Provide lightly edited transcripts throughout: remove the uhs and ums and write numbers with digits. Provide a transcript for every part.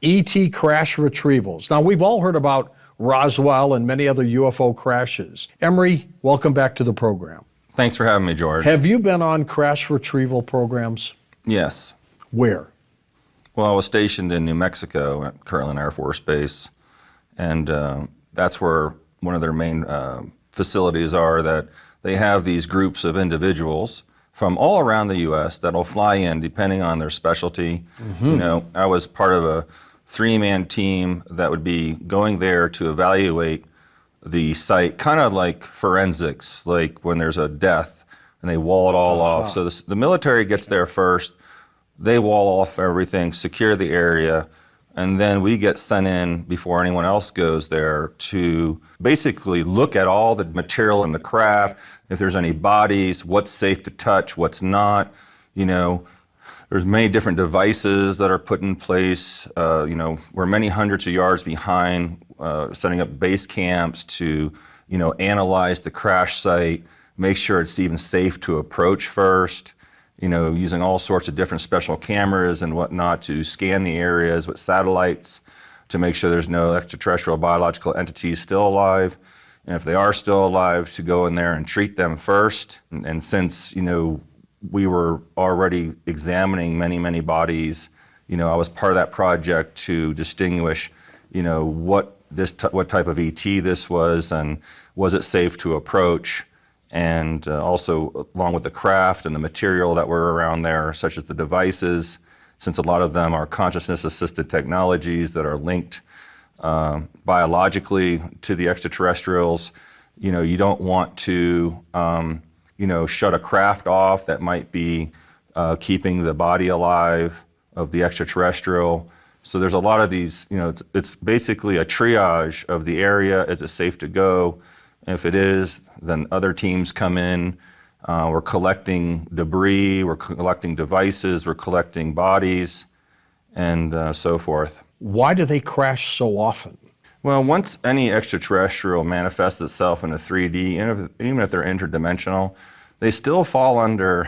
ET crash retrievals. Now, we've all heard about Roswell and many other UFO crashes. Emery, welcome back to the program. Thanks for having me, George. Have you been on crash retrieval programs? Yes. Where? Well, I was stationed in New Mexico at Kirtland Air Force Base, and that's where one of their main facilities are, that they have these groups of individuals from all around the U.S. that'll fly in depending on their specialty. You know, I was part of a 3-man team that would be going there to evaluate the site, kind of like forensics, like when there's a death and they wall it all off. So the military gets there first, they wall off everything, secure the area, and then we get sent in before anyone else goes there to basically look at all the material in the craft, if there's any bodies, what's safe to touch, what's not. You know, there's many different devices that are put in place. You know, we're many hundreds of yards behind, setting up base camps to, you know, analyze the crash site, make sure it's even safe to approach first. You know, using all sorts of different special cameras and whatnot to scan the areas with satellites to make sure there's no extraterrestrial biological entities still alive. And if they are still alive, to go in there and treat them first. And since, you know, we were already examining many, many bodies, you know, I was part of that project to distinguish, you know, what type of ET this was, and was it safe to approach. And also, along with the craft and the material that were around there, such as the devices, since a lot of them are consciousness-assisted technologies that are linked biologically to the extraterrestrials, you know, you don't want to, you know, shut a craft off that might be keeping the body alive of the extraterrestrial. So there's a lot of these, you know, it's basically a triage of the area. Is it safe to go? If it is, then other teams come in. We're collecting debris, we're collecting devices, we're collecting bodies, and so forth. Why do they crash so often? Well, once any extraterrestrial manifests itself in a 3D, even if they're interdimensional, they still fall under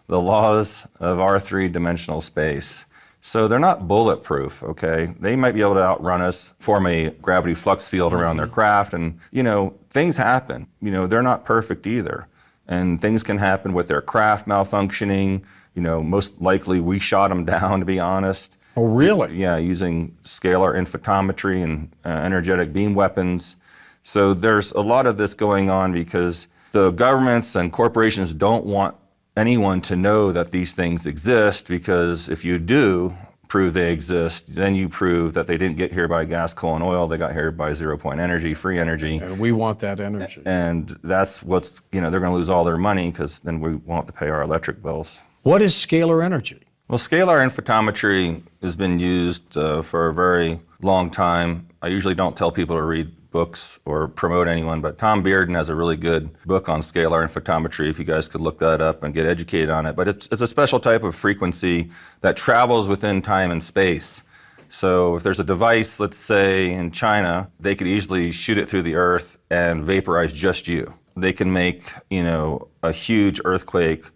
the laws of our 3-dimensional space. So they're not bulletproof, okay? They might be able to outrun us, form a gravity flux field around their craft, and, you know, things happen. You know, they're not perfect either. And things can happen with their craft malfunctioning. You know, most likely we shot them down, to be honest. Oh, really? Yeah, using scalar photometry and energetic beam weapons. So there's a lot of this going on because the governments and corporations don't want anyone to know that these things exist, because if you do prove they exist, then you prove that they didn't get here by gas, coal, and oil. They got here by zero-point energy, free energy. And we want that energy. And that's what's, you know, they're going to lose all their money, because then we won't have to pay our electric bills. What is scalar energy? Well, scalar photometry has been used for a very long time. I usually don't tell people to read books or promote anyone, but Tom Bearden has a really good book on scalar photometry, if you guys could look that up and get educated on it. But it's a special type of frequency that travels within time and space. So if there's a device, let's say in China, they could easily shoot it through the earth and vaporize just you. They can make, you know, a huge earthquake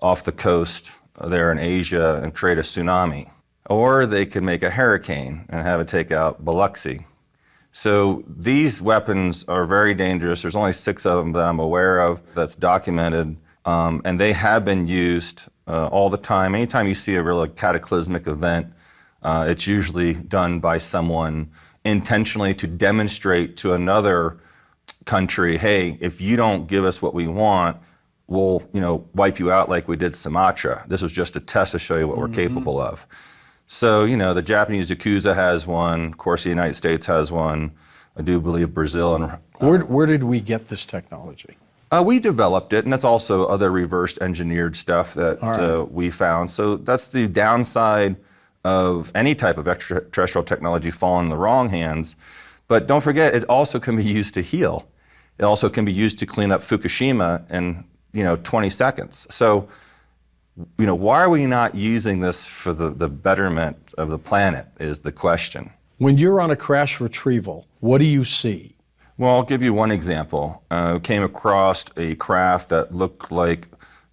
off the coast there in Asia and create a tsunami. Or they could make a hurricane and have it take out Biloxi. So these weapons are very dangerous. There's only 6 of them that I'm aware of that's documented, and they have been used all the time. Anytime you see a really cataclysmic event, it's usually done by someone intentionally to demonstrate to another country, hey, if you don't give us what we want, we'll, you know, wipe you out like we did Sumatra. This was just a test to show you what we're capable of. So, you know, the Japanese Yakuza has one, of course the United States has one, I do believe Brazil. And Where did we get this technology? We developed it, and that's also other reverse engineered stuff that we found. So that's the downside of any type of extraterrestrial technology falling in the wrong hands. But don't forget, it also can be used to heal. It also can be used to clean up Fukushima in, you know, 20 seconds. So, you know, why are we not using this for the betterment of the planet is the question. When you're on a crash retrieval, what do you see? Well, I'll give you one example. Came across a craft that looked like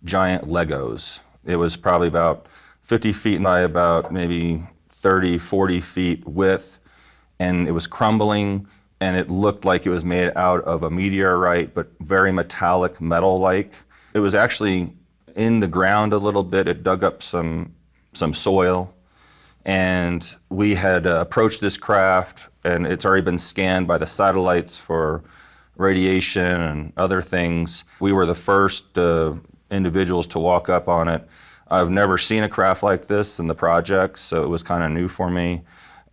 giant Legos. It was probably about 50 feet by about maybe 30, 40 feet width, and it was crumbling, and it looked like it was made out of a meteorite, but very metallic, metal-like. It was actually in the ground a little bit. It dug up some soil, and we had approached this craft, and it's already been scanned by the satellites for radiation and other things. We were the first individuals to walk up on it. I've never seen a craft like this in the project, so it was kind of new for me.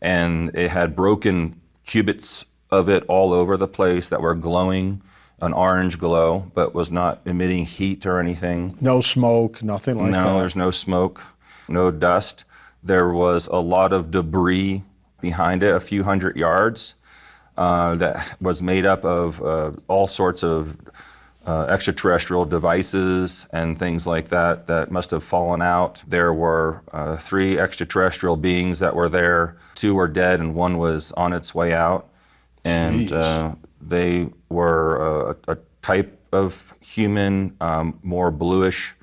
And it had broken cubits of it all over the place that were glowing, an orange glow, but was not emitting heat or anything. No smoke, nothing like that? No, there's no smoke, no dust. There was a lot of debris behind it, a few hundred yards, that was made up of all sorts of extraterrestrial devices and things like that that must have fallen out. There were 3 extraterrestrial beings that were there. 2 were dead and 1 was on its way out. And they were a type of human, more bluish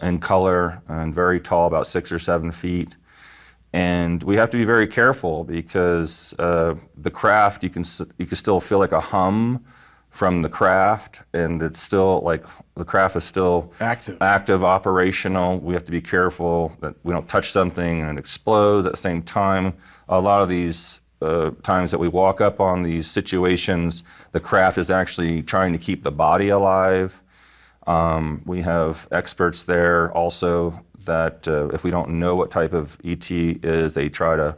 in color and very tall, about 6 or 7 feet. And we have to be very careful because the craft, you can still feel like a hum from the craft, and it's still like the craft is still active, operational. We have to be careful that we don't touch something and it explodes at the same time. A lot of these times that we walk up on these situations, the craft is actually trying to keep the body alive. We have experts there also that if we don't know what type of ET is, they try to,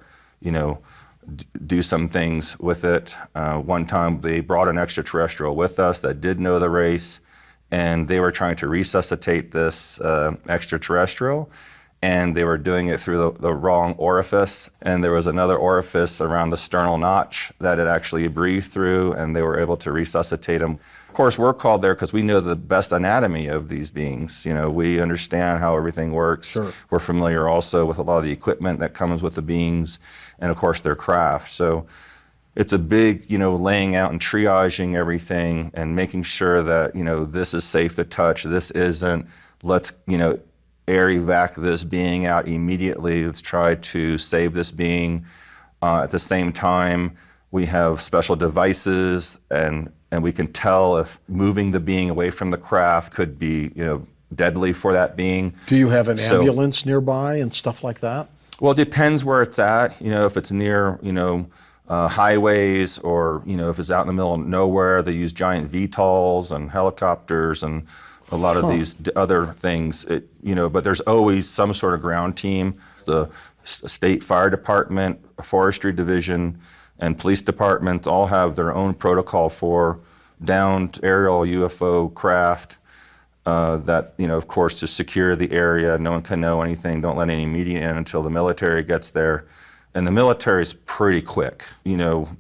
do some things with it. One time they brought an extraterrestrial with us that did know the race, and they were trying to resuscitate this extraterrestrial, and they were doing it through the wrong orifice, and there was another orifice around the sternal notch that it actually breathed through, and they were able to resuscitate him. Of course, we're called there because we know the best anatomy of these beings. We understand how everything works. Sure. We're familiar also with a lot of the equipment that comes with the beings, and of course their craft. So it's a big, laying out and triaging everything and making sure that, this is safe to touch, this isn't. Let's, air evac this being out immediately. Let's try to save this being. At the same time, we have special devices, and we can tell if moving the being away from the craft could be, deadly for that being. Do you have an ambulance nearby and stuff like that? Well, it depends where it's at. If it's near, highways, or if it's out in the middle of nowhere, they use giant VTOLs and helicopters and a lot of these other things. But there's alwaed some sort of ground team. The state fire department, forestry division, and police departments all have their own protocol for downed aerial UFO craft that, of course, to secure the area. No one can know anything. Don't let any media in until the military gets there. And the military's pretty quick.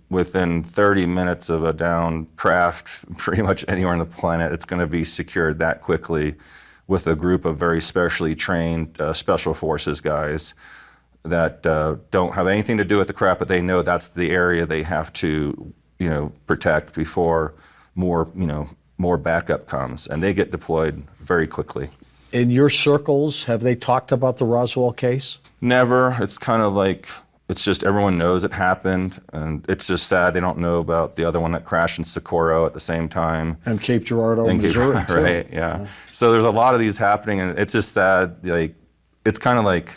Within 30 minutes of a downed craft, pretty much anywhere on the planet, it's going to be secured that quickly with a group of very specially trained special forces guys that don't have anything to do with the craft, but they know that's the area they have to, protect before more backup comes, and they get deployed very quickly. In your circles, have they talked about the Roswell case? Never. It's kind of like, it's just everyone knows it happened, and it's just sad they don't know about the other one that crashed in Socorro at the same time. And Cape Girardeau, Missouri, too. Right, yeah. So there's a lot of these happening, and it's just sad. It's kind of like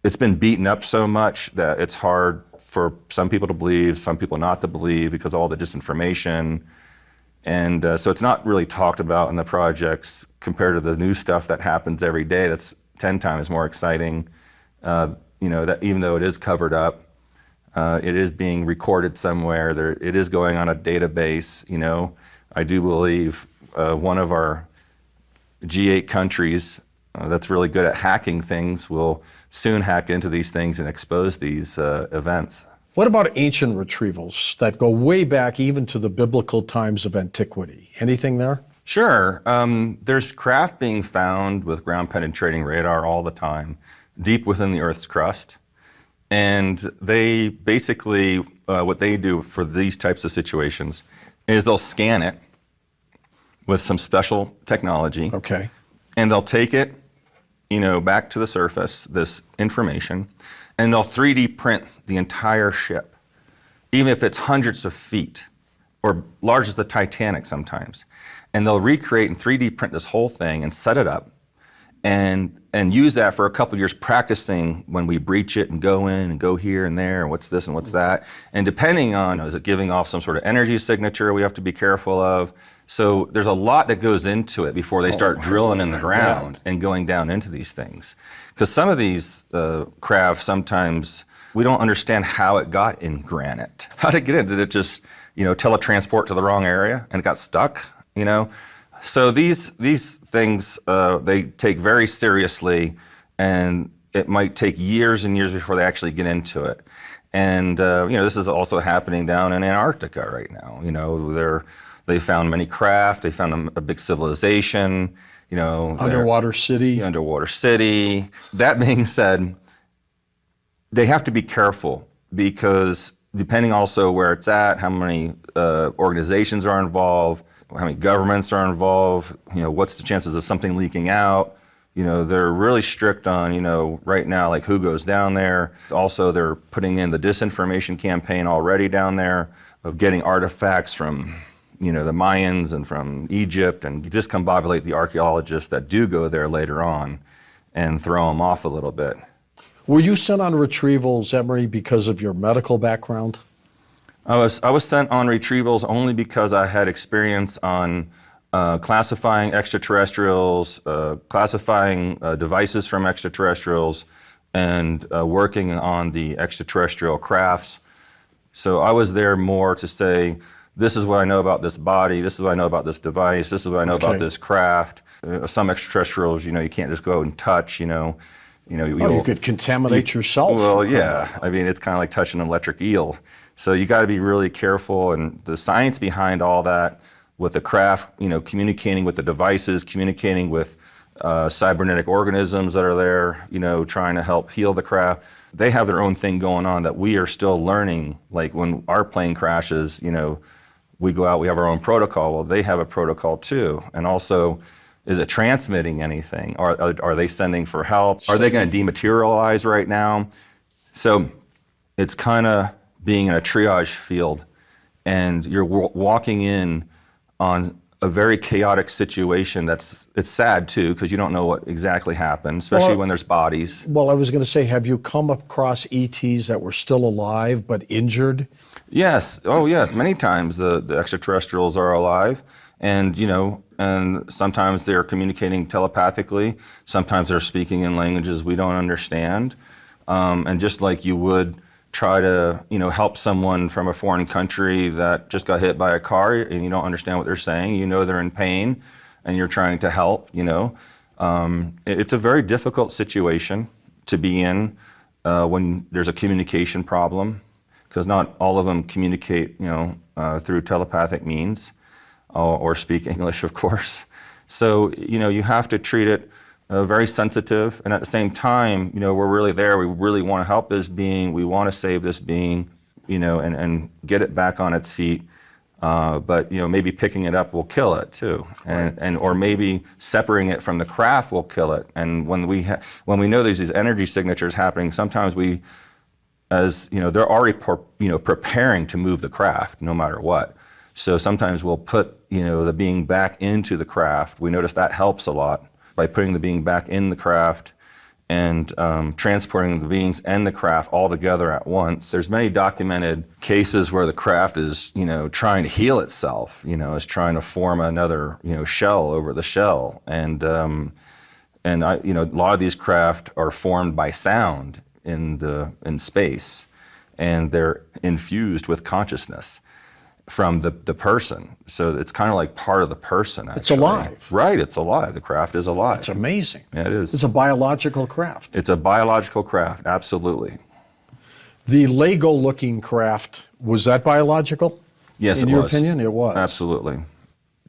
it's been beaten up so much that it's hard for some people to believe, some people not to believe because of all the disinformation. And so it's not really talked about in the projects compared to the new stuff that happens every day. That's 10 times more exciting. That even though it is covered up, it is being recorded somewhere. It is going on a database. I do believe one of our G8 countries that's really good at hacking things will soon hack into these things and expose these events. What about ancient retrievals that go way back even to the biblical times of antiquity? Anything there? Sure. There's craft being found with ground-penetrating radar all the time, deep within the Earth's crust. And they basically, what they do for these types of situations is they'll scan it with some special technology. Okay. And they'll take it, back to the surface, this information, and they'll 3D print the entire ship, even if it's hundreds of feet, or large as the Titanic sometimes. And they'll recreate and 3D print this whole thing and set it up, and use that for a couple of years, practicing when we breach it and go in and go here and there and what's this and what's that. And depending on, is it giving off some sort of energy signature we have to be careful of? So there's a lot that goes into it before they start drilling in the ground and going down into these things. Because some of these craft, sometimes we don't understand how it got in granite. How did it get in? Did it just, teletransport to the wrong area and it got stuck, So these things, they take very seriously, and it might take years and years before they actually get into it. And, this is also happening down in Antarctica right now. They found many craft, they found a big civilization, Underwater city. Underwater city. That being said, they have to be careful, because depending also where it's at, how many organizations are involved, how many governments are involved, what's the chances of something leaking out. They're really strict on, right now, like who goes down there. Also, they're putting in the disinformation campaign already down there of getting artifacts from, the Mayans and from Egypt, and discombobulate the archaeologists that do go there later on and throw them off a little bit. Were you sent on retrievals, Emery, because of your medical background? I was sent on retrievals only because I had experience on classifying extraterrestrials, classifying devices from extraterrestrials, and working on the extraterrestrial crafts. So I was there more to say, this is what I know about this body, this is what I know about this device, this is what I know about this craft. Some extraterrestrials, you can't just go out and touch, you could contaminate yourself. Well, yeah. I mean, it's kind of like touching an electric eel. So you got to be really careful, and the science behind all that, with the craft, communicating with the devices, communicating with cybernetic organisms that are there, trying to help heal the craft. They have their own thing going on that we are still learning. Like when our plane crashes, we go out, we have our own protocol. Well, they have a protocol too. And also, is it transmitting anything? Are they sending for help? Are they going to dematerialize right now? So it's kind of being in a triage field, and you're walking in on a very chaotic situation. It's sad too, because you don't know what exactly happened, especially when there's bodies. Well, I was going to say, have you come across ETs that were still alive but injured? Yes. Oh, yes. Many times the extraterrestrials are alive, and and sometimes they're communicating telepathically. Sometimes they're speaking in languages we don't understand. And just like you would try to help someone from a foreign country that just got hit by a car, and you don't understand what they're saying, they're in pain, and you're trying to help. It's a very difficult situation to be in when there's a communication problem, because not all of them communicate through telepathic means, or speak English, of course. So you have to treat it very sensitive, and at the same time, we're really there. We really want to help this being. We want to save this being, and get it back on its feet. But maybe picking it up will kill it too, and or maybe separating it from the craft will kill it. And when we know there's these energy signatures happening, sometimes we, they're already preparing to move the craft, no matter what. So sometimes we'll put the being back into the craft. We notice that helps a lot, by putting the being back in the craft and transporting the beings and the craft all together at once. There's many documented cases where the craft is, trying to heal itself, is trying to form another, shell over the shell. And a lot of these craft are formed by sound in space, and they're infused with consciousness from the person. So it's kind of like part of the person, actually. It's alive. Right, it's alive. The craft is alive. It's amazing. Yeah, it is. It's a biological craft. It's a biological craft, absolutely. The Lego-looking craft, was that biological? Yes, it was. In your opinion, it was. Absolutely.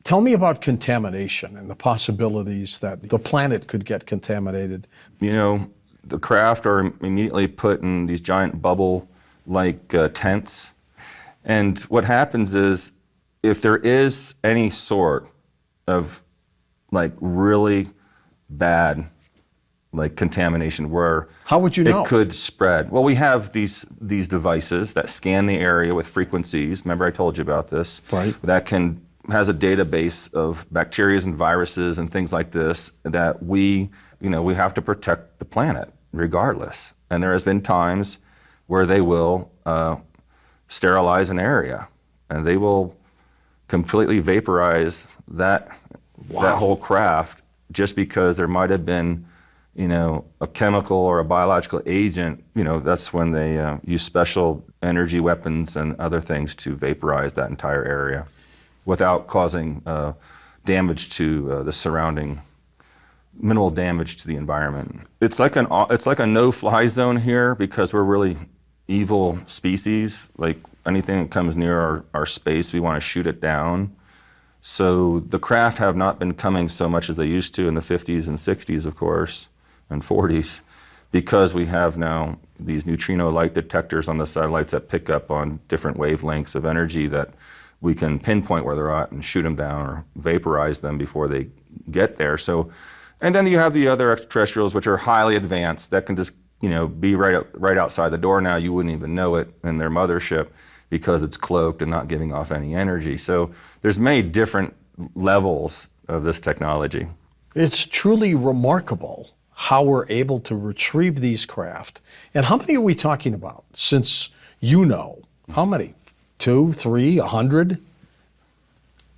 Tell me about contamination and the possibilities that the planet could get contaminated. The craft are immediately put in these giant bubble-like tents. And what happens is, if there is any sort of really bad like contamination where How would you know? it could spread. Well, we have these devices that scan the area with frequencies. Remember I told you about this? Right. That has a database of bacteria and viruses and things like this that we have to protect the planet regardless. And there has been times where they will sterilize an area and they will completely vaporize that whole craft just because there might have been a chemical or a biological agent. That's when they use special energy weapons and other things to vaporize that entire area without causing damage to the surrounding, minimal damage to the environment. It's like a no-fly zone here because we're really evil species. Like anything that comes near our space, we want to shoot it down. So the craft have not been coming so much as they used to in the 50s and 60s, of course, and 40s, because we have now these neutrino light detectors on the satellites that pick up on different wavelengths of energy that we can pinpoint where they're at and shoot them down or vaporize them before they get there. So, and then you have the other extraterrestrials, which are highly advanced, that can just be right outside the door now. You wouldn't even know it in their mothership because it's cloaked and not giving off any energy. So there's many different levels of this technology. It's truly remarkable how we're able to retrieve these craft. And how many are we talking about? Since how many? 2, 3, 100?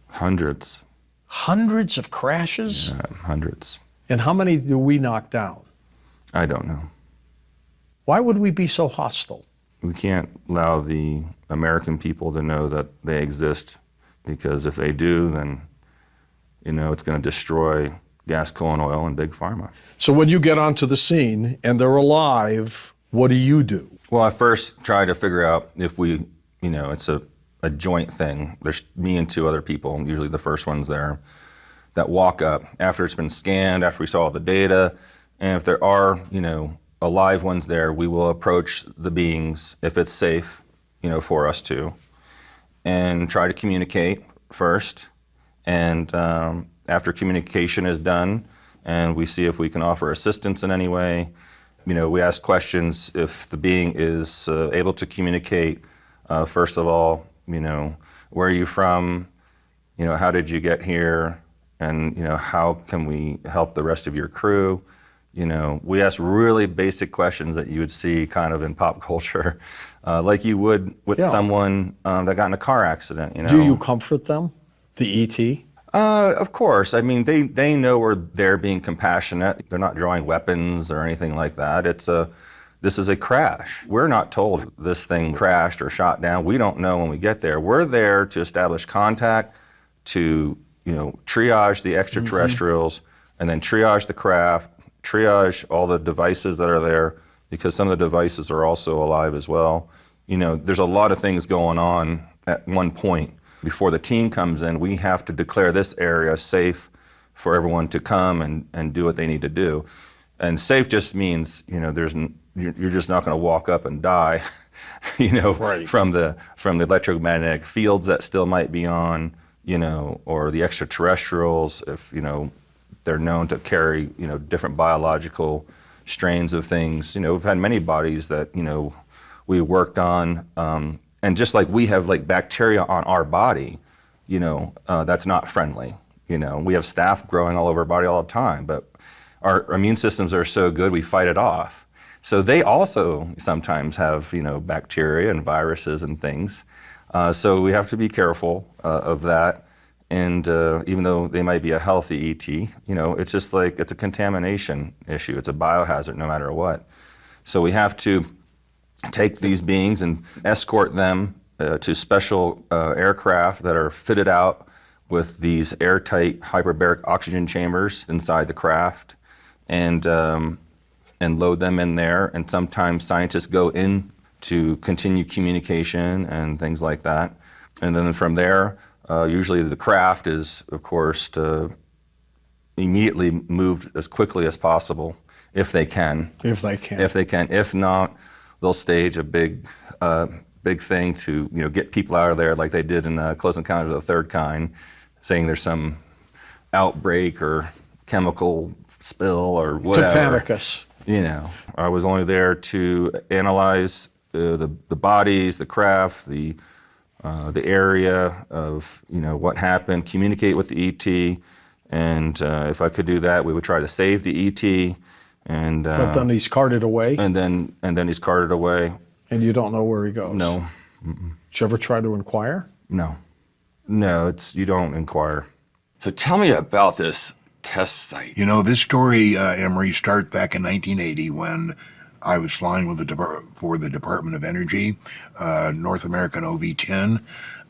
Hundreds. Hundreds of crashes? Yeah, hundreds. And how many do we knock down? I don't know. Why would we be so hostile? We can't allow the American people to know that they exist, because if they do, then it's going to destroy gas, coal, and oil and big pharma. So when you get onto the scene and they're alive, what do? Well, I first try to figure out if it's a joint thing. There's me and 2 other people, usually the first ones there, that walk up after it's been scanned, after we saw all the data. And if there are, alive ones there, we will approach the beings if it's safe, for us to, and try to communicate first. And after communication is done, and we see if we can offer assistance in any way, we ask questions if the being is able to communicate. First of all, where are you from? How did you get here? And how can we help the rest of your crew? We ask really basic questions that you would see kind of in pop culture, like you would with someone that got in a car accident. Do you comfort them, the ET? Of course. I mean, they know we're there being compassionate. They're not drawing weapons or anything like that. This is a crash. We're not told this thing crashed or shot down. We don't know when we get there. We're there to establish contact, to triage the extraterrestrials, and then triage the craft, triage all the devices that are there, because some of the devices are also alive as well. There's a lot of things going on at one point. Before the team comes in, we have to declare this area safe for everyone to come and do what they need to do. And safe just means, you're just not going to walk up and die, Right. from the electromagnetic fields that still might be on, or the extraterrestrials, if, they're known to carry, different biological strains of things. We've had many bodies that, we worked on, and just like we have like bacteria on our body, that's not friendly. We have staph growing all over our body all the time, but our immune systems are so good, we fight it off. So they also sometimes have, bacteria and viruses and things. So we have to be careful of that. And even though they might be a healthy ET, it's just like it's a contamination issue. It's a biohazard no matter what. So we have to take these beings and escort them to special aircraft that are fitted out with these airtight hyperbaric oxygen chambers inside the craft, and load them in there. And sometimes scientists go in to continue communication and things like that. And then from there, usually the craft is, of course, immediately moved as quickly as possible, if they can. If they can. If they can. If not, they'll stage a big thing to get people out of there, like they did in Close Encounters of the Third Kind, saying there's some outbreak or chemical spill or To whatever. panic us. You know, I was only there to analyze the bodies, the craft, the area of, you know, what happened, communicate with the ET, and if I could do that, we would try to save the ET, and But then he's carted away, and then he's carted away. and you don't know where he goes. No, Did you ever try to inquire? no, it's you don't inquire. So tell me about this test site. You know, this story, Emery, starts back in 1980 when I was flying with for the Department of Energy, North American OV-10,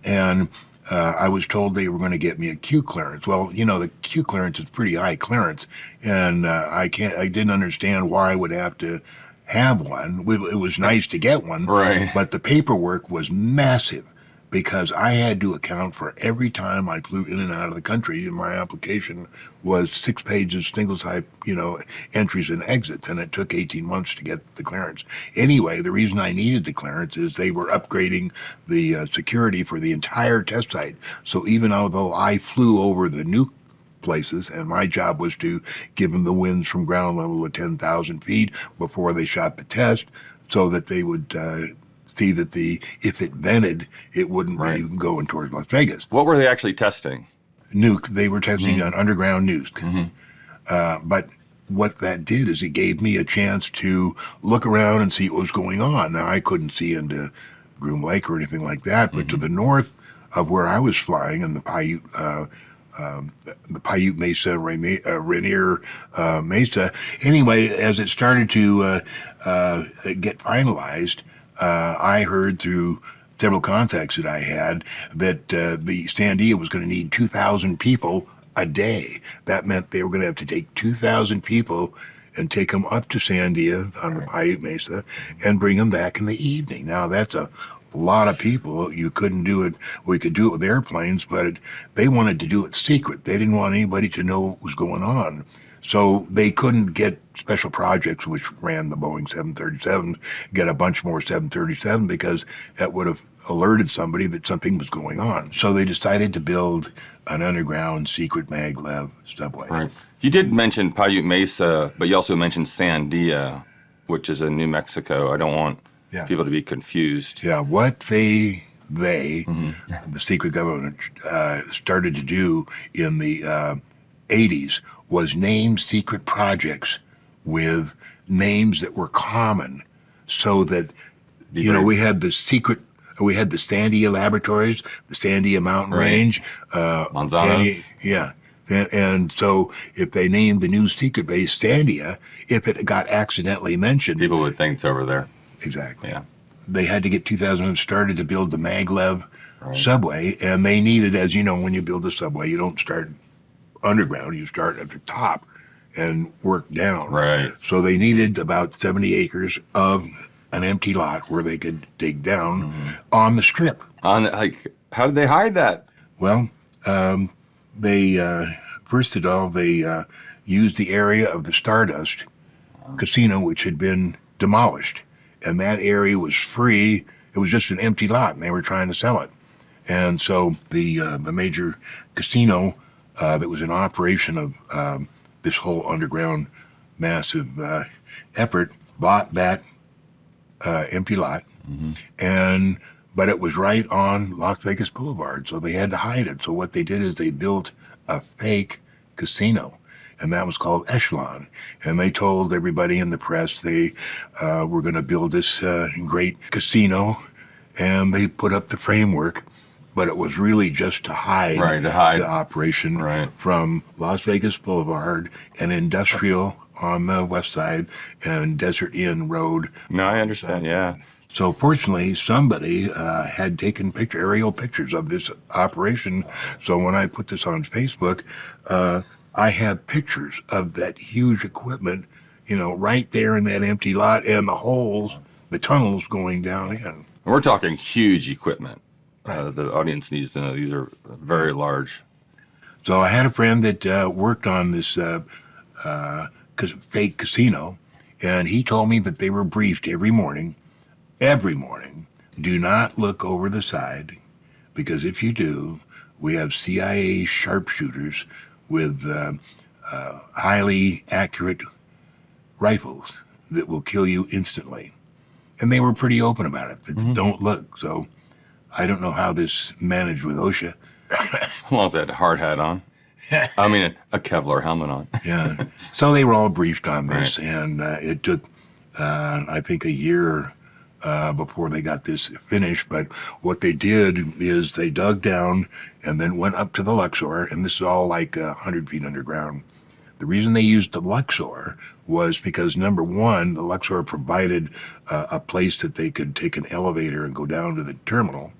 and I was told they were going to get me a Q clearance. Well, you know, the Q clearance is pretty high clearance, and I didn't understand why I would have to have one. It was nice to get one, Right. but the paperwork was massive, because I had to account for every time I flew in and out of the country, and my application was 6 pages, single type, you know, entries and exits, and it took 18 months to get the clearance. Anyway, the reason I needed the clearance is they were upgrading the security for the entire test site. So even although I flew over the new places, and my job was to give them the winds from ground level of 10,000 feet before they shot the test, so that they would see that if it vented, it wouldn't be going towards Las Vegas. What were they actually testing? Nuke. They were testing an underground nuke. But what that did is it gave me a chance to look around and see what was going on. Now, I couldn't see into Groom Lake or anything like that, but to the north of where I was flying in the Paiute Mesa, Rainier Mesa. Anyway, as it started to get finalized, I heard through several contacts that I had that the Sandia was going to need 2,000 people a day. That meant they were going to have to take 2,000 people and take them up to Sandia on the Paiute Mesa and bring them back in the evening. Now, that's a lot of people. You couldn't do it. We could do it with airplanes, but they wanted to do it secret. They didn't want anybody to know what was going on. So they couldn't get special projects, which ran the Boeing 737, get a bunch more 737, because that would have alerted somebody that something was going on. So they decided to build an underground secret maglev subway. Right. You did mention Paiute Mesa, but you also mentioned Sandia, which is in New Mexico. I don't want people to be confused. Yeah, what the secret government, started to do in the 80s was name secret projects with names that were common, so that, you know, we had the Sandia Laboratories, the Sandia Mountain Range, Manzanas. And so if they named the new secret base Sandia, if it got accidentally mentioned, People would think it's over there. exactly. Yeah. They had to get 2,000 started to build the maglev subway, and they needed, as you know, when you build a subway, you don't start underground, you start at the top and work down. Right. So they needed about 70 acres of an empty lot where they could dig down on the strip. How did they hide that? Well, they first of all, they used the area of the Stardust Casino, which had been demolished, and that area was free. It was just an empty lot, and they were trying to sell it. And so the major casino that was in operation of this whole underground massive effort bought that empty lot, but it was right on Las Vegas Boulevard, so they had to hide it. So what they did is they built a fake casino, and that was called Echelon. And they told everybody in the press they were going to build this great casino, and they put up the framework, but it was really just to hide, the operation from Las Vegas Boulevard and Industrial on the west side and Desert Inn Road. No, I understand, yeah. So fortunately, somebody had taken aerial pictures of this operation. So when I put this on Facebook, I have pictures of that huge equipment, you know, right there in that empty lot, and the holes, the tunnels going down in. And we're talking huge equipment. The audience needs to know these are very large. So I had a friend that worked on this fake casino, and he told me that they were briefed every morning, do not look over the side, because if you do, we have CIA sharpshooters with highly accurate rifles that will kill you instantly. And they were pretty open about it. That don't look. So I don't know how this managed with OSHA. Well, they had a hard hat on. I mean, a Kevlar helmet on. Yeah. So they were all briefed on this, Right. and it took, I think, a year before they got this finished. But what they did is they dug down and then went up to the Luxor, and this is all like 100 feet underground. The reason they used the Luxor was because, number one, the Luxor provided a place that they could take an elevator and go down to the terminal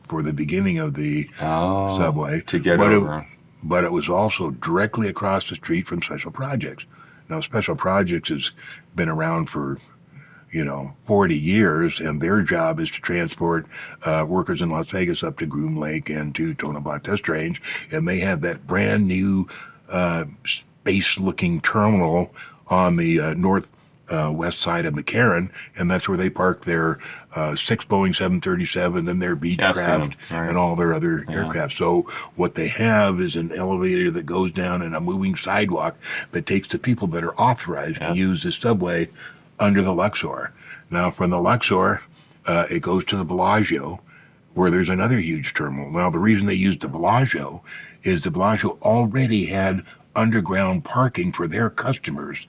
for the beginning of the subway. To get but over. But it was also directly across the street from Special Projects. Now, Special Projects has been around for 40 years, and their job is to transport workers in Las Vegas up to Groom Lake and to Tonopah Test Range, and they have that brand new space-looking terminal on the west side of McCarran, and that's where they park their 6 Boeing 737 and their Yeah, I've seen Beechcraft them. Right. and all their other aircraft. So what they have is an elevator that goes down and a moving sidewalk that takes the people that are authorized to use the subway under the Luxor. Now, from the Luxor, it goes to the Bellagio, where there's another huge terminal. Now, the reason they used the Bellagio is the Bellagio already had underground parking for their customers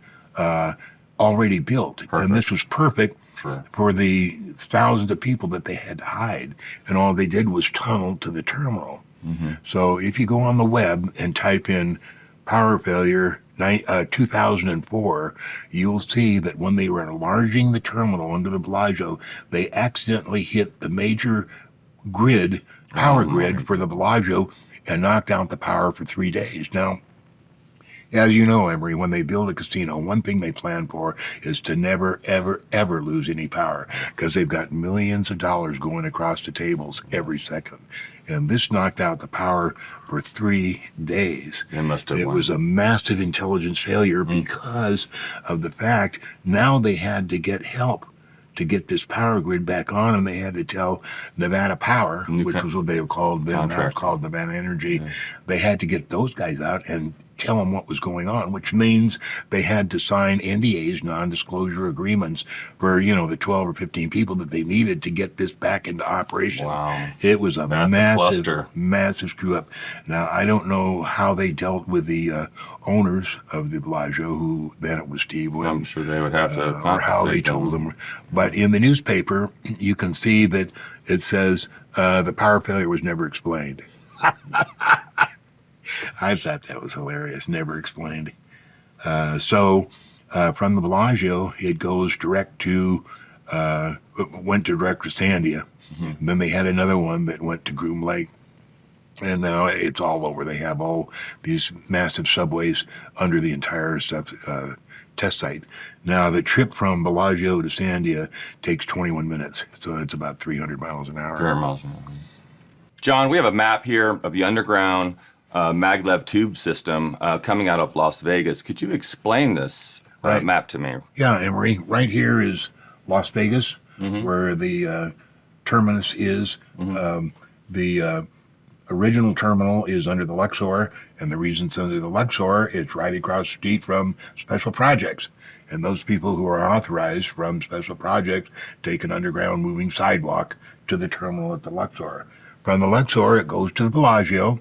already built. Perfect. And this was perfect Sure. for the thousands of people that they had to hide. And all they did was tunnel to the terminal. So if you go on the web and type in power failure 2004, you'll see that when they were enlarging the terminal under the Bellagio, they accidentally hit the major power grid for the Bellagio, and knocked out the power for 3 days. Now, as you know, Emery, when they build a casino, one thing they plan for is to never, ever, ever lose any power, because they've got millions of dollars going across the tables every second. And this knocked out the power for 3 days. They must have It won. was a massive intelligence failure because of the fact now they had to get help to get this power grid back on, and they had to tell Nevada Power, which was what they were called then, now it's Contract. called Nevada Energy. They had to get those guys out and tell them what was going on, which means they had to sign NDAs, non-disclosure agreements, for the 12 or 15 people that they needed to get this back into operation. Wow. It was a That's a massive, cluster. massive screw up. Now, I don't know how they dealt with the owners of the Bellagio, who then it was Steve I'm Williams, sure they would have to or how they compensate told them. But in the newspaper, you can see that it says the power failure was never explained. I thought that was hilarious. Never explained. So from the Bellagio, it goes direct to, went direct to Sandia. And then they had another one that went to Groom Lake. And now it's all over. They have all these massive subways under the entire test site. Now, the trip from Bellagio to Sandia takes 21 minutes. So it's about 300 miles an hour. 300 miles an hour. John, we have a map here of the underground maglev tube system coming out of Las Vegas. Could you explain this Right. map to me? Yeah, Emery. Right here is Las Vegas, where the terminus is. The original terminal is under the Luxor, and the reason it's under the Luxor, it's right across the street from Special Projects. And those people who are authorized from Special Projects take an underground moving sidewalk to the terminal at the Luxor. From the Luxor, it goes to the Bellagio,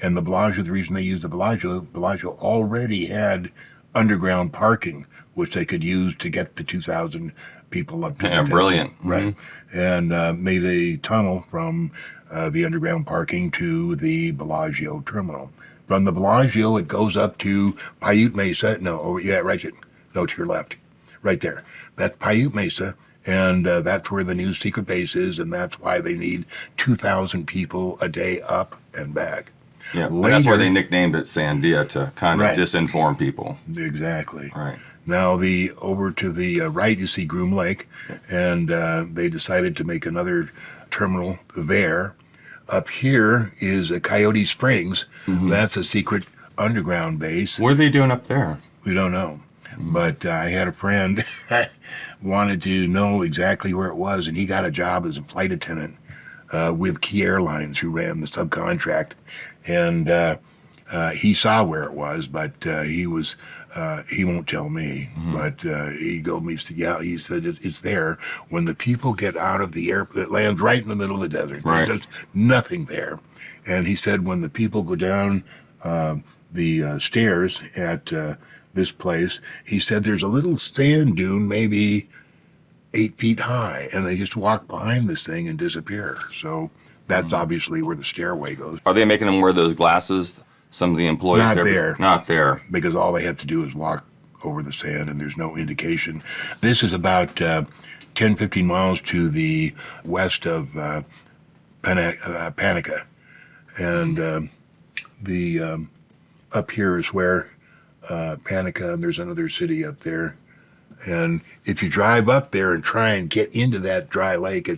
and the Bellagio, the reason they use the Bellagio already had underground parking, which they could use to get the 2,000 people up to Yeah, the brilliant. Right. And made a tunnel from the underground parking to the Bellagio terminal. From the Bellagio, it goes up to Paiute Mesa. Right there. No, to your left. Right there. That's Paiute Mesa. And that's where the new secret base is, and that's why they need 2,000 people a day up and back. Yeah, and that's why Later- they nicknamed it Sandia, to kind of Right. disinform people. Exactly. Right. Now, over to the right, you see Groom Lake, and they decided to make another terminal there. Up here is Coyote Springs. That's a secret underground base. What are they doing up there? We don't know. But I had a friend wanted to know exactly where it was, and he got a job as a flight attendant with Key Airlines, who ran the subcontract. And He saw where it was, but he won't tell me. But he told me, yeah, he said it's there. When the people get out of the airplane, it lands right in the middle of the desert. Right. There's nothing there. And he said when the people go down the stairs at this place, he said there's a little sand dune, maybe 8 feet high, and they just walk behind this thing and disappear. So that's obviously where the stairway goes. Are they making them wear those glasses? Some of the employees Not there. Not there. Because all they have to do is walk over the sand, and there's no indication. This is about 10, 15 miles to the west of Panica. And the up here is where Panica, and there's another city up there. And if you drive up there and try and get into that dry lake,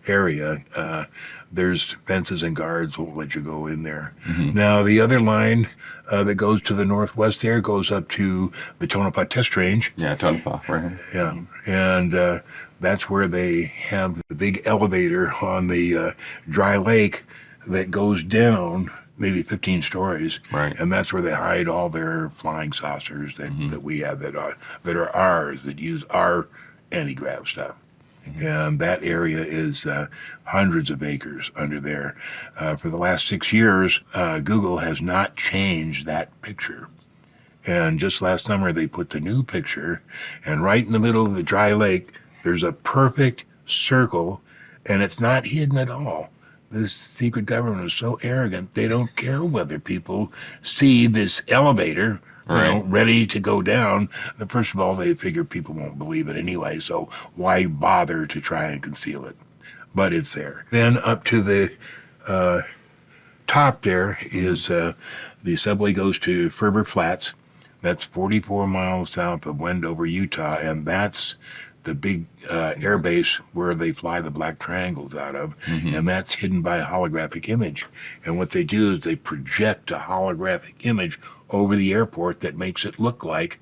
area, there's fences and guards won't let you go in there. Now, the other line that goes to the northwest there goes up to the Tonopah Test Range. Yeah, Tonopah, right. Yeah, and that's where they have the big elevator on the dry lake that goes down maybe 15 stories. Right. And that's where they hide all their flying saucers that we have that are ours, that use our anti-grav stuff. And that area is hundreds of acres under there. For the last 6 years, Google has not changed that picture. And just last summer, they put the new picture, and right in the middle of the dry lake, there's a perfect circle, and it's not hidden at all. This secret government is so arrogant, they don't care whether people see this elevator, ready to go down. First of all, they figure people won't believe it anyway, so why bother to try and conceal it? But it's there. Then up to the top there is the subway goes to Ferber Flats. That's 44 miles south of Wendover, Utah, and that's the big air base where they fly the black triangles out of, and that's hidden by a holographic image. And what they do is they project a holographic image over the airport that makes it look like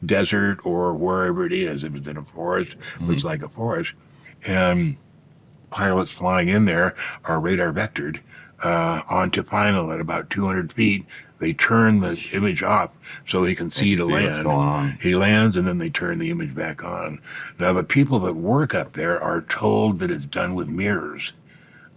desert or wherever it is. If it's in a forest, looks like a forest. And pilots flying in there are radar vectored onto final at about 200 feet. They turn the image off so he can see to land. What's going on. He lands, and then they turn the image back on. Now, the people that work up there are told that it's done with mirrors.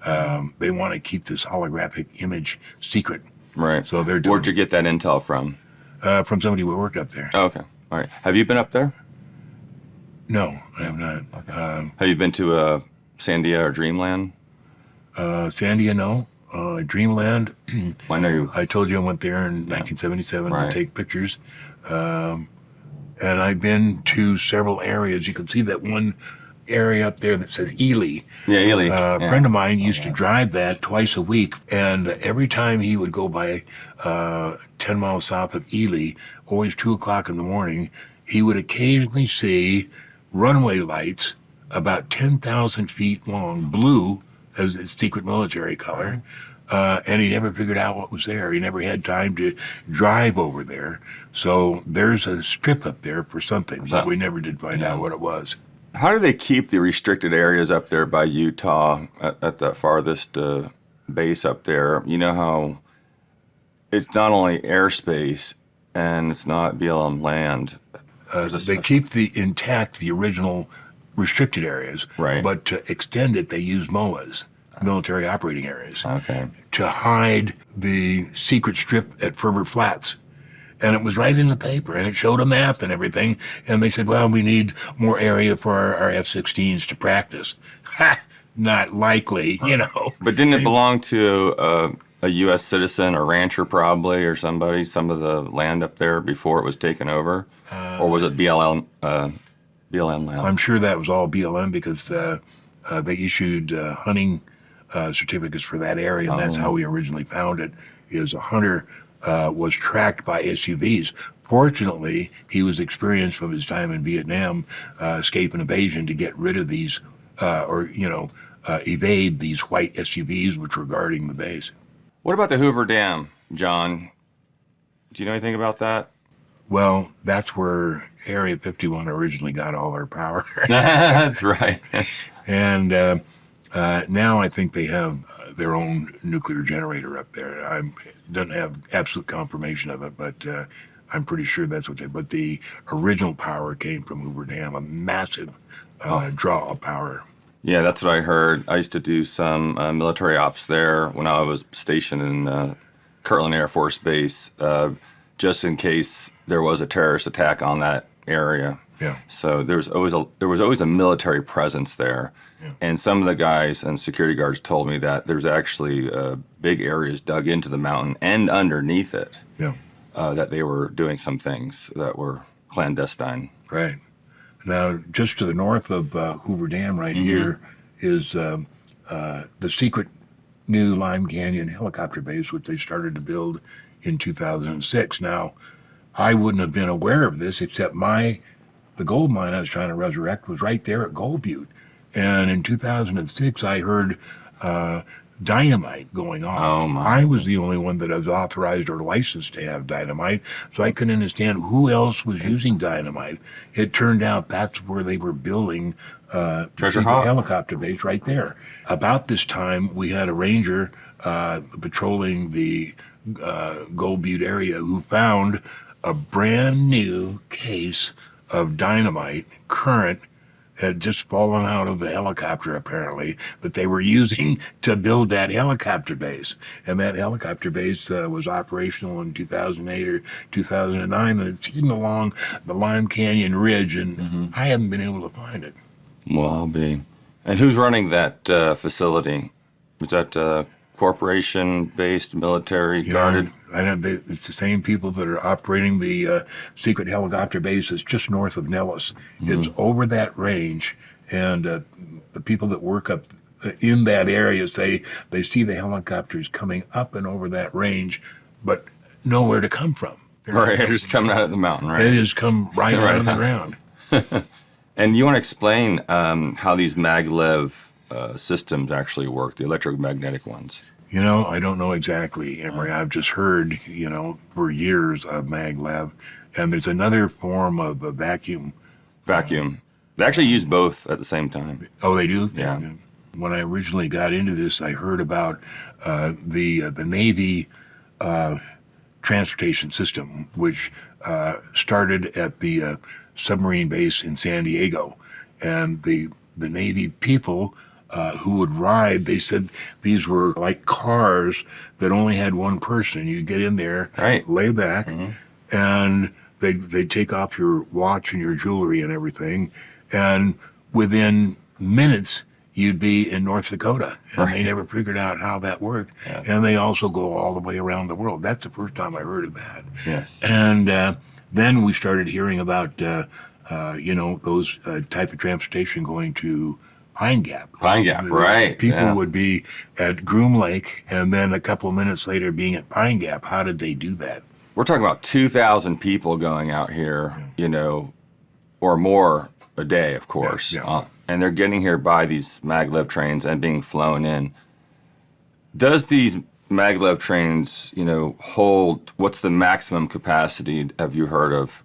They want to keep this holographic image secret. Right. So they're Where'd you get that intel from? From somebody who worked up there. Oh, okay. All right. Have you been up there? No, I have not. Have you been to Sandia or Dreamland? Sandia, no. Dreamland, I know you. I told you I went there in 1977 Right. to take pictures. And I've been to several areas. You can see that one area up there that says Ely. Yeah, Ely. A friend of mine used to drive that twice a week, and every time he would go by 10 miles south of Ely, always 2 o'clock in the morning, he would occasionally see runway lights about 10,000 feet long, blue, as its secret military color, and he never figured out what was there. He never had time to drive over there. So there's a strip up there for something, but we never did find out what it was. How do they keep the restricted areas up there by Utah at the farthest base up there? You know how it's not only airspace and it's not BLM land. They keep intact the original restricted areas, Right. but to extend it, they use MOAs, military operating areas, Okay. to hide the secret strip at Ferber Flats. And it was right in the paper, and it showed a map and everything. And they said, well, we need more area for our F-16s to practice. Ha! Not likely, you know. But didn't it belong to a U.S. citizen or rancher probably or somebody, some of the land up there before it was taken over? Or was it BLM land? I'm sure that was all BLM because they issued hunting certificates for that area, and that's how we originally found it, is a hunter was tracked by SUVs. Fortunately, he was experienced from his time in Vietnam, escape and evasion, to get rid of these, evade these white SUVs which were guarding the base. What about the Hoover Dam, John? Do you know anything about that? Well, that's where Area 51 originally got all their power. That's right. And Now I think they have their own nuclear generator up there. I don't have absolute confirmation of it, but I'm pretty sure that's what they. But the original power came from Hoover Dam, a massive draw of power. Yeah, that's what I heard. I used to do some military ops there when I was stationed in Kirtland Air Force Base, just in case there was a terrorist attack on that area. Yeah. So there was always a military presence there, and some of the guys and security guards told me that there's actually big areas dug into the mountain and underneath it Yeah. that they were doing some things that were clandestine. Right. Now, just to the north of Hoover Dam, right here, is the secret new Lime Canyon helicopter base, which they started to build in 2006. Now, I wouldn't have been aware of this except the gold mine I was trying to resurrect was right there at Gold Butte. And in 2006, I heard dynamite going on. Oh, my. I was the only one that was authorized or licensed to have dynamite, so I couldn't understand who else was using dynamite. It turned out that's where they were building the Treasure secret Hall? helicopter base right there. About this time, we had a ranger patrolling the Gold Butte area who found a brand new case of dynamite, current, had just fallen out of the helicopter, apparently, that they were using to build that helicopter base. And that helicopter base was operational in 2008 or 2009, and it's hidden along the Lime Canyon Ridge, and I haven't been able to find it. Well, I'll be. And who's running that facility? Is that corporation-based, military, guarded? I know it's the same people that are operating the secret helicopter base that's just north of Nellis. It's over that range, and the people that work up in that area say they see the helicopters coming up and over that range, but nowhere to come from. Right, they're just coming out of the mountain, right? They just come right out of the ground. And you want to explain how these maglev systems actually work, the electromagnetic ones? You know, I don't know exactly, Emery. I've just heard, for years of maglev, and there's another form of a vacuum. Vacuum. They actually use both at the same time. Oh, they do? Yeah. When I originally got into this, I heard about the Navy transportation system, which started at the submarine base in San Diego. And the Navy people who would ride, they said these were like cars that only had one person. You get in there, Right. lay back, and they'd take off your watch and your jewelry and everything. And within minutes, you'd be in North Dakota. And they never figured out how that worked. Yeah. And they also go all the way around the world. That's the first time I heard of that. Yes. And then we started hearing about, those type of transportation going to Pine Gap. Pine Gap, right. People yeah. would be at Groom Lake and then a couple of minutes later being at Pine Gap. How did they do that? We're talking about 2,000 people going out here, or more a day, of course. Yeah. And they're getting here by these maglev trains and being flown in. Does these maglev trains, hold, what's the maximum capacity? Have you heard of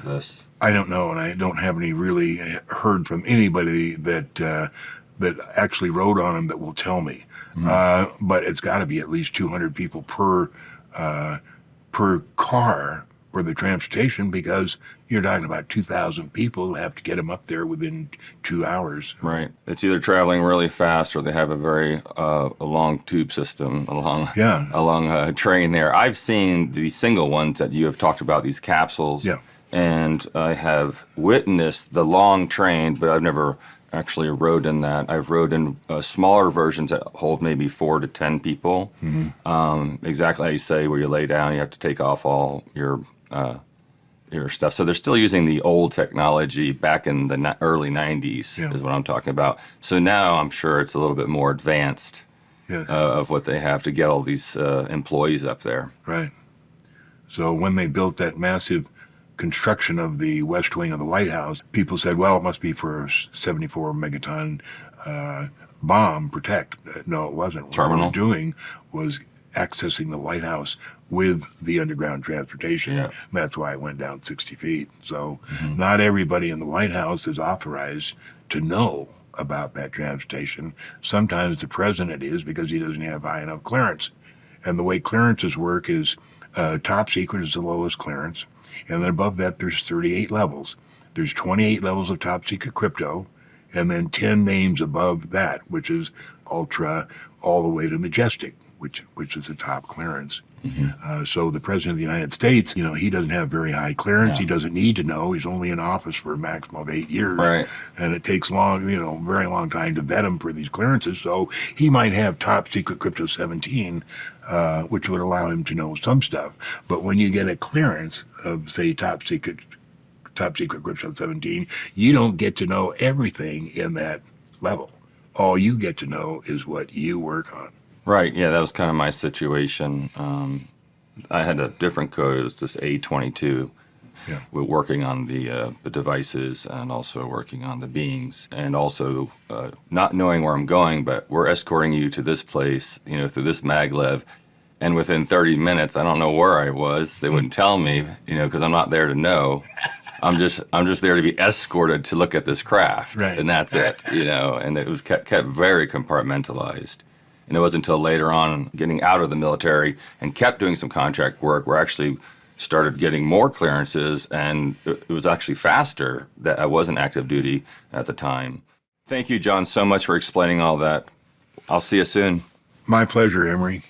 this? I don't know, and I don't have any really heard from anybody that actually rode on them that will tell me. But it's got to be at least 200 people per car for the transportation, because you're talking about 2,000 people have to get them up there within 2 hours. Right. It's either traveling really fast or they have a very a long tube system along a train there. I've seen the single ones that you have talked about, these capsules. Yeah. And I have witnessed the long train, but I've never actually rode in that. I've rode in smaller versions that hold maybe 4 to 10 people. Exactly how you say, where you lay down, you have to take off all your stuff. So they're still using the old technology back in the early 90s is what I'm talking about. So now I'm sure it's a little bit more advanced of what they have to get all these employees up there. Right. So when they built that massive construction of the west wing of the White House, people said, well, it must be for a 74 megaton bomb protect. No, it wasn't. Terminal. What they were doing was accessing the White House with the underground transportation. Yeah. That's why it went down 60 feet. So not everybody in the White House is authorized to know about that transportation. Sometimes the president is because he doesn't have high enough clearance. And the way clearances work is top secret is the lowest clearance. And then above that, there's 38 levels. There's 28 levels of top secret crypto, and then 10 names above that, which is ultra, all the way to majestic, which is the top clearance. So the president of the United States, he doesn't have very high clearance. Yeah. He doesn't need to know. He's only in office for a maximum of 8 years. Right. And it takes very long time to vet him for these clearances. So he might have top secret crypto 17, which would allow him to know some stuff. But when you get a clearance of, say, top secret crypto 17, you don't get to know everything in that level. All you get to know is what you work on. Right. Yeah, that was kind of my situation. I had a different code. It was just A22. Yeah. We're working on the devices and also working on the beings, and also not knowing where I'm going, but we're escorting you to this place, through this maglev. And within 30 minutes, I don't know where I was. They wouldn't tell me, because I'm not there to know. I'm just there to be escorted to look at this craft, Right. And that's it, And it was kept very compartmentalized. And it wasn't until later on, getting out of the military and kept doing some contract work, where I actually started getting more clearances, and it was actually faster that I wasn't active duty at the time. Thank you, John, so much for explaining all that. I'll see you soon. My pleasure, Emery.